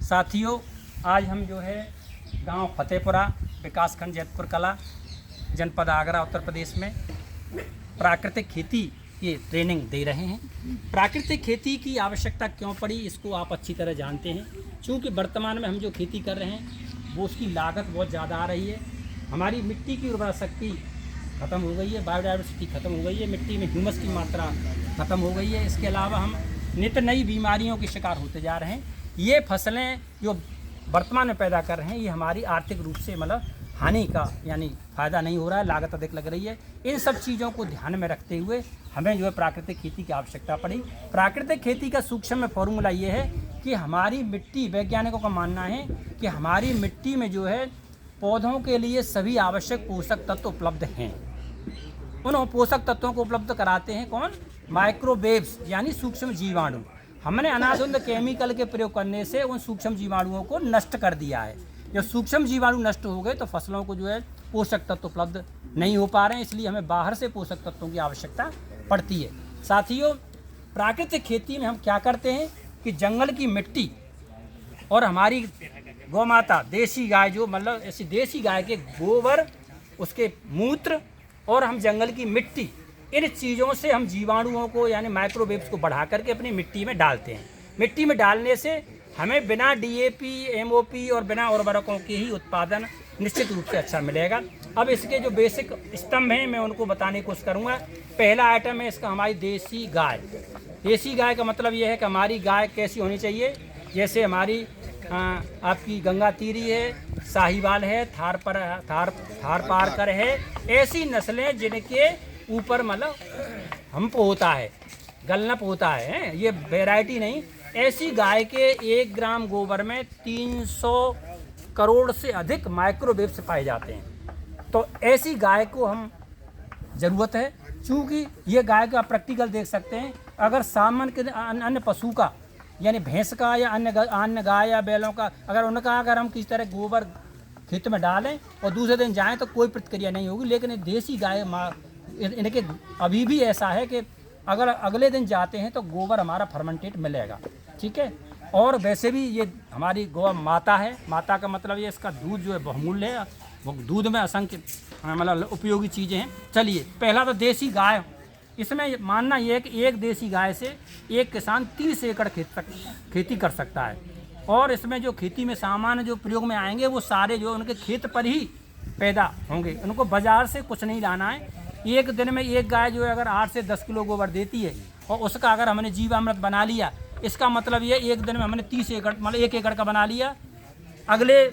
साथियों, आज हम जो है गांव फतेहपुरा, विकासखंड जैतपुर कला, जनपद आगरा, उत्तर प्रदेश में प्राकृतिक खेती की ट्रेनिंग दे रहे हैं। प्राकृतिक खेती की आवश्यकता क्यों पड़ी, इसको आप अच्छी तरह जानते हैं। क्योंकि वर्तमान में हम जो खेती कर रहे हैं वो उसकी लागत बहुत ज़्यादा आ रही है। हमारी मिट्टी की उर्वरा शक्ति ख़त्म हो गई है, बायोडाइवर्सिटी ख़त्म हो गई है, मिट्टी में ह्यूमस की मात्रा ख़त्म हो गई है। इसके अलावा हम नित नई बीमारियों के शिकार होते जा रहे हैं। ये फसलें जो वर्तमान में पैदा कर रहे हैं, ये हमारी आर्थिक रूप से मतलब हानि का यानी फ़ायदा नहीं हो रहा है, लागत अधिक लग रही है। इन सब चीज़ों को ध्यान में रखते हुए हमें जो है प्राकृतिक खेती की आवश्यकता पड़ी। प्राकृतिक खेती का सूक्ष्म में फॉर्मूला ये है कि हमारी मिट्टी, वैज्ञानिकों का मानना है कि हमारी मिट्टी में जो है पौधों के लिए सभी आवश्यक पोषक तत्व उपलब्ध हैं। उन पोषक तत्वों को उपलब्ध कराते हैं कौन? माइक्रोवेव्स यानी सूक्ष्म जीवाणु। हमने अनाधुंध केमिकल के प्रयोग करने से उन सूक्ष्म जीवाणुओं को नष्ट कर दिया है। जब सूक्ष्म जीवाणु नष्ट हो गए तो फसलों को जो है पोषक तत्व उपलब्ध नहीं हो पा रहे हैं, इसलिए हमें बाहर से पोषक तत्वों की आवश्यकता पड़ती है। साथियों, प्राकृतिक खेती में हम क्या करते हैं कि जंगल की मिट्टी और हमारी गौ माता, देसी गाय, जो मतलब ऐसी देसी गाय के गोबर, उसके मूत्र और हम जंगल की मिट्टी, इन चीज़ों से हम जीवाणुओं को यानी माइक्रोवेव्स को बढ़ा करके अपनी मिट्टी में डालते हैं। मिट्टी में डालने से हमें बिना डीएपी, एमओपी और बिना उर्वरकों के ही उत्पादन निश्चित रूप से अच्छा मिलेगा। अब इसके जो बेसिक स्तंभ हैं मैं उनको बताने की कोशिश करूँगा। पहला आइटम है इसका हमारी देसी गाय। देसी गाय का मतलब ये है कि हमारी गाय कैसी होनी चाहिए, जैसे हमारी आपकी गंगा तीरी है, साहिवाल है, थार पारकर है। ऐसी नस्लें जिनके ऊपर मतलब हम्प होता है, गलनप होता है, ये वैरायटी नहीं। ऐसी गाय के 1 ग्राम गोबर में 300 करोड़ से अधिक माइक्रोवेव्स पाए जाते हैं। तो ऐसी गाय को हम ज़रूरत है, चूँकि ये गाय का प्रैक्टिकल देख सकते हैं। अगर सामान्य के अन्य पशु का यानी भैंस का या अन्य गाय या बैलों का अगर हम किसी तरह गोबर खेत में डालें और दूसरे दिन जाएं तो कोई प्रतिक्रिया नहीं होगी। लेकिन देसी गाय इनके अभी भी ऐसा है कि अगर अगले दिन जाते हैं तो गोबर हमारा फर्मेंटेट मिलेगा, ठीक है। और वैसे भी ये हमारी गौ माता है। माता का मतलब ये इसका दूध जो है बहुमूल्य है, वो दूध में असंख्य मतलब उपयोगी चीज़ें हैं। चलिए, पहला तो देसी गाय। इसमें मानना ये है कि एक देसी गाय से एक किसान 30 एकड़ खेती कर सकता है। और इसमें जो खेती में सामान जो प्रयोग में आएंगे वो सारे जो उनके खेत पर ही पैदा होंगे, उनको बाज़ार से कुछ नहीं लाना है। एक दिन में एक गाय जो है अगर 8 से 10 किलो गोबर देती है और उसका अगर हमने जीवामृत बना लिया, इसका मतलब ये एक दिन में हमने 30 एकड़ मतलब 1 एकड़ का बना लिया। अगले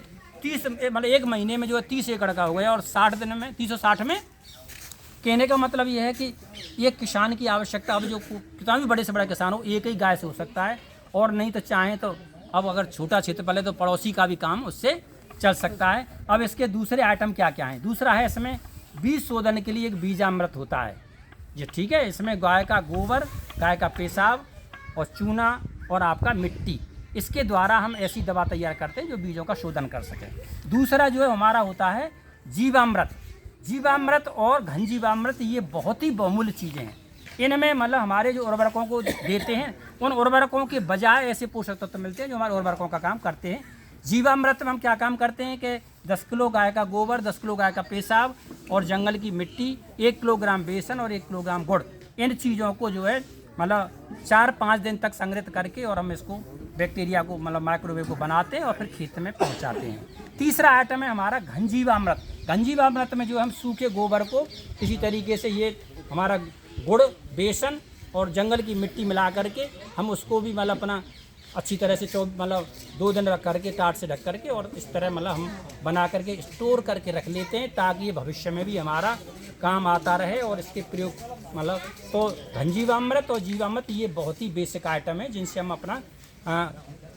30 मतलब 1 महीने में जो है 30 एकड़ का हो गया और 60 दिन में 360 में। कहने का मतलब ये है कि एक किसान की आवश्यकता, अब जो कितना भी बड़े से बड़ा किसान हो, एक ही गाय से हो सकता है। और नहीं तो चाहें तो अब अगर छोटा क्षेत्रफल है तो पड़ोसी का भी काम उससे चल सकता है। अब इसके दूसरे आइटम क्या क्या हैं? दूसरा है इसमें बीज शोधन के लिए एक बीजामृत होता है ये, ठीक है। इसमें गाय का गोबर, गाय का पेशाब और चूना और आपका मिट्टी, इसके द्वारा हम ऐसी दवा तैयार करते हैं जो बीजों का शोधन कर सके। दूसरा जो है हमारा होता है जीवामृत। जीवामृत और घन जीवामृत ये बहुत ही बहुमूल्य चीज़ें हैं। इनमें मतलब हमारे जो उर्वरकों को देते हैं उन उर्वरकों के बजाय ऐसे पोषक तत्व मिलते हैं जो हमारे उर्वरकों का काम करते हैं। जीवामृत में हम क्या काम करते हैं कि 10 किलो गाय का गोबर, 10 किलो गाय का पेशाब और जंगल की मिट्टी, 1 किलोग्राम बेसन और 1 किलोग्राम गुड़, इन चीज़ों को जो है मतलब 4-5 दिन तक संग्रहित करके और हम इसको बैक्टीरिया को मतलब माइक्रोवेव को बनाते हैं और फिर खेत में पहुंचाते हैं। तीसरा आइटम है हमारा घन जीवामृत। घन जीवामृत में जो हम सूखे गोबर को इसी तरीके से ये हमारा गुड़, बेसन और जंगल की मिट्टी मिला करके हम उसको भी मतलब अपना अच्छी तरह से मतलब 2 दिन रख करके टाट से ढक करके और इस तरह मतलब हम बना करके स्टोर करके रख लेते हैं ताकि ये भविष्य में भी हमारा काम आता रहे और इसके प्रयोग मतलब। तो घन जीवामृत और जीवामृत ये बहुत ही बेसिक आइटम है जिनसे हम अपना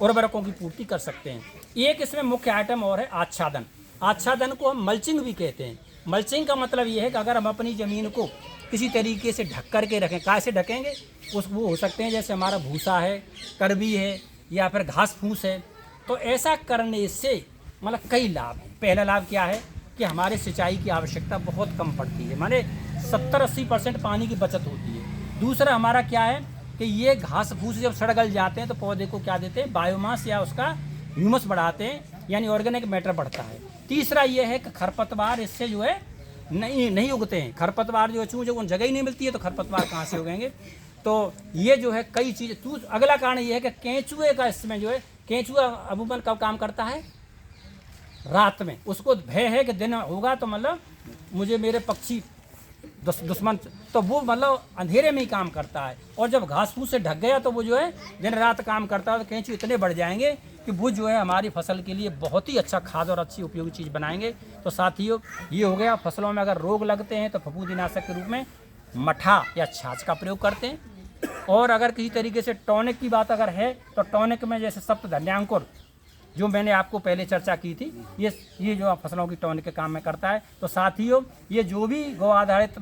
उर्वरकों की पूर्ति कर सकते हैं। एक इसमें मुख्य आइटम और है आच्छादन। आच्छादन को हम मल्चिंग भी कहते हैं। मल्चिंग का मतलब ये है कि अगर हम अपनी ज़मीन को किसी तरीके से ढक करके रखें, कैसे ढकेंगे, वो हो सकते हैं जैसे हमारा भूसा है, करबी है या फिर घास फूस है। तो ऐसा करने से मतलब कई लाभ हैं। पहला लाभ क्या है कि हमारे सिंचाई की आवश्यकता बहुत कम पड़ती है, माने 70-80% पानी की बचत होती है। दूसरा हमारा क्या है कि ये घास फूस जब सड़ गल जाते हैं तो पौधे को क्या देते हैं, बायोमास या उसका ह्यूमस बढ़ाते हैं, यानी ऑर्गेनिक मैटर बढ़ता है। तीसरा ये है कि खरपतवार इससे जो है नहीं उगते हैं। खरपतवार जो है चूँकि जब जगह ही नहीं मिलती है तो खरपतवार कहाँ से उगेंगे। तो ये जो है कई चीज़। अगला कारण ये है कि केंचुए का इसमें जो है, केंचुआ अमूमन कब काम करता है? रात में। उसको भय है कि दिन होगा तो मतलब मुझे मेरे पक्षी दुश्मन, तो वो मतलब अंधेरे में ही काम करता है। और जब घास फूस से ढक गया तो वो जो है दिन रात काम करता है। तो केंचुए इतने बढ़ जाएंगे कि वो जो है हमारी फसल के लिए बहुत ही अच्छा खाद और अच्छी उपयोगी चीज़ बनाएंगे। तो साथियों, ये हो गया। फसलों में अगर रोग लगते हैं तो फफूंदीनाशक के रूप में मठा या छाछ का प्रयोग करते हैं। और अगर किसी तरीके से टॉनिक की बात अगर है तो टॉनिक में जैसे सप्तधन्यांकुर जो मैंने आपको पहले चर्चा की थी, ये जो फसलों की टॉनिक के काम में करता है। तो साथियों, ये जो भी गौ आधारित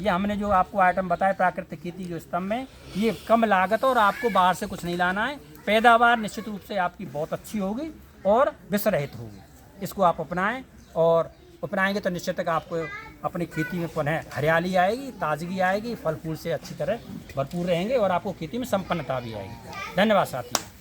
ये हमने जो आपको आइटम बताए प्राकृतिक खेती जो स्तंभ में, ये कम लागत और आपको बाहर से कुछ नहीं लाना है। पैदावार निश्चित रूप से आपकी बहुत अच्छी होगी और विष रहित होगी। इसको आप अपनाएं, और अपनाएंगे तो निश्चित तक आपको अपनी खेती में पुनः हरियाली आएगी, ताजगी आएगी, फल फूल से अच्छी तरह भरपूर रहेंगे और आपको खेती में संपन्नता भी आएगी। धन्यवाद साथियों।